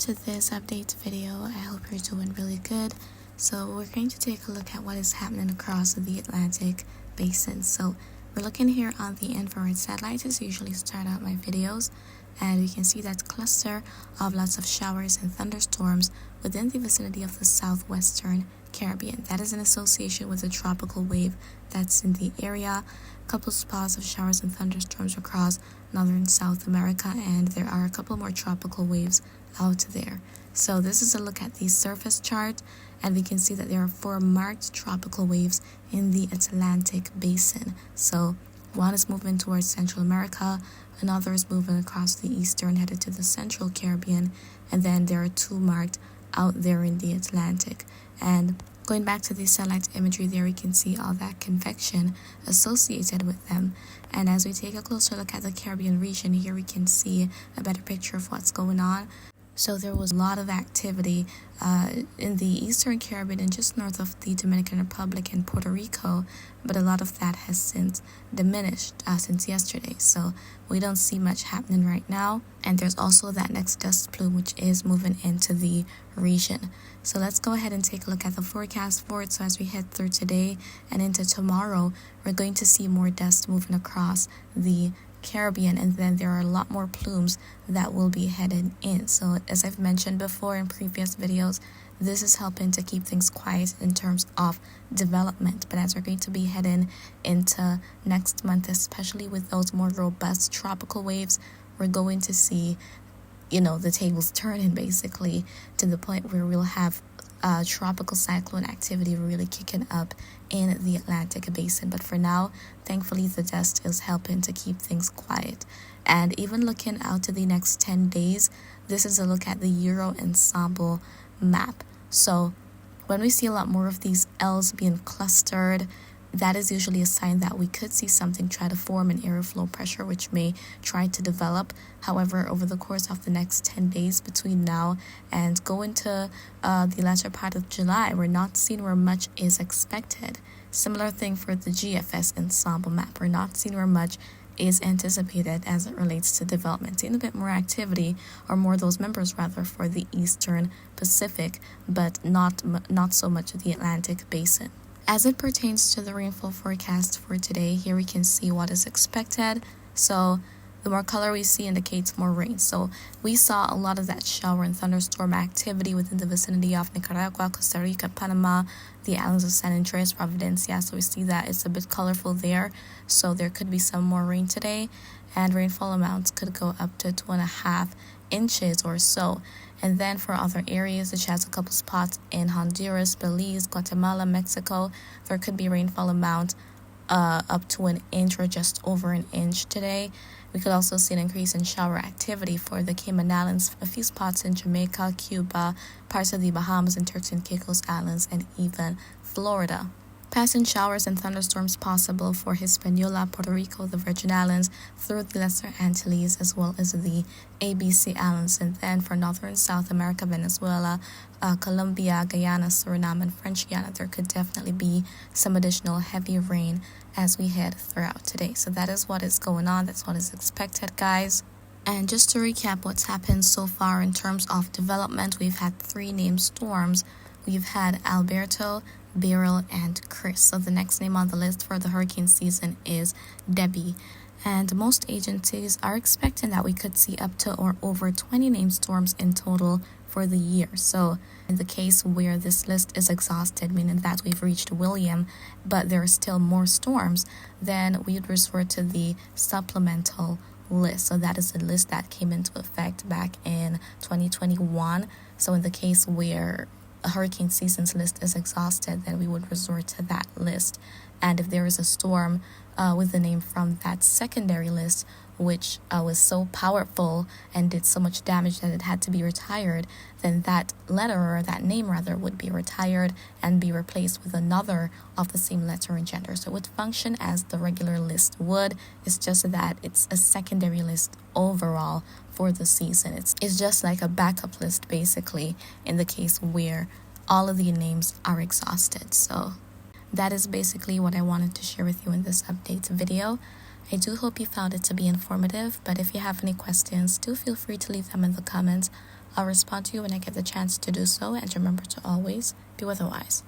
to this update video. I hope you're doing really good. So we're going to take a look at what is happening across the Atlantic basin. So we're looking here on the infrared satellite as I usually start out my videos, and we can see that cluster of lots of showers and thunderstorms within the vicinity of the southwestern Caribbean. That is in association with a tropical wave that's in the area. A couple spots of showers and thunderstorms across northern South America, and there are a couple more tropical waves out there. So this is a look at the surface chart, and we can see that there are 4 marked tropical waves in the Atlantic basin. So one is moving towards Central America, another is moving across the eastern headed to the central Caribbean, and then there are 2 marked out there in the Atlantic. And going back to the satellite imagery there, we can see all that convection associated with them. And as we take a closer look at the Caribbean region, here we can see a better picture of what's going on. So there was a lot of activity in the Eastern Caribbean and just north of the Dominican Republic and Puerto Rico, but a lot of that has since diminished since yesterday. So we don't see much happening right now. And there's also that next dust plume which is moving into the region. So let's go ahead and take a look at the forecast for it. So as we head through today and into tomorrow, we're going to see more dust moving across the Caribbean, and then there are a lot more plumes that will be headed in. So as I've mentioned before in previous videos, this is helping to keep things quiet in terms of development. But as we're going to be heading into next month, especially with those more robust tropical waves, we're going to see, the tables turning basically to the point where we'll have tropical cyclone activity really kicking up in the Atlantic basin. But for now, thankfully, the dust is helping to keep things quiet. And even looking out to the next 10 days, this is a look at the Euro ensemble map. So when we see a lot more of these L's being clustered, that is usually a sign that we could see something try to form an airflow pressure which may try to develop. However, over the course of the next 10 days between now and going to the latter part of July, we're not seeing where much is expected. Similar thing for the GFS ensemble map. We're not seeing where much is anticipated as it relates to development. Seeing a bit more activity, or more those members rather, for the Eastern Pacific, but not so much of the Atlantic basin. As it pertains to the rainfall forecast for today, here we can see what is expected. So the more color we see indicates more rain. So we saw a lot of that shower and thunderstorm activity within the vicinity of Nicaragua, Costa Rica, Panama, the islands of San Andres, Providencia. So we see that it's a bit colorful there. So there could be some more rain today, and rainfall amounts could go up to 2.5 inches or so. And then for other areas, such as a couple spots in Honduras, Belize, Guatemala, Mexico, there could be rainfall amount up to 1 inch or just over 1 inch today. We could also see an increase in shower activity for the Cayman Islands, a few spots in Jamaica, Cuba, parts of the Bahamas and Turks and Caicos Islands, and even Florida. Passing showers and thunderstorms possible for Hispaniola, Puerto Rico, the Virgin Islands, through the Lesser Antilles, as well as the ABC Islands. And then for Northern South America, Venezuela, Colombia, Guyana, Suriname, and French Guiana, there could definitely be some additional heavy rain as we head throughout today. So that is what is going on. That's what is expected, guys. And just to recap what's happened so far in terms of development, we've had 3 named storms. We've had Alberto, Beryl, and Chris. So the next name on the list for the hurricane season is Debbie. And most agencies are expecting that we could see up to or over 20 named storms in total for the year. So in the case where this list is exhausted, meaning that we've reached William, but there are still more storms, then we would resort to the supplemental list. So that is the list that came into effect back in 2021. So in the case where a hurricane season's list is exhausted, then we would resort to that list. And if there is a storm with the name from that secondary list, which was so powerful and did so much damage that it had to be retired, then that letter, or that name rather, would be retired and be replaced with another of the same letter and gender. So it would function as the regular list would. It's just that it's a secondary list overall for the season. It's just like a backup list basically in the case where all of the names are exhausted. So that is basically what I wanted to share with you in this update video. I do hope you found it to be informative, but if you have any questions, do feel free to leave them in the comments. I'll respond to you when I get the chance to do so, and remember to always be weather wise.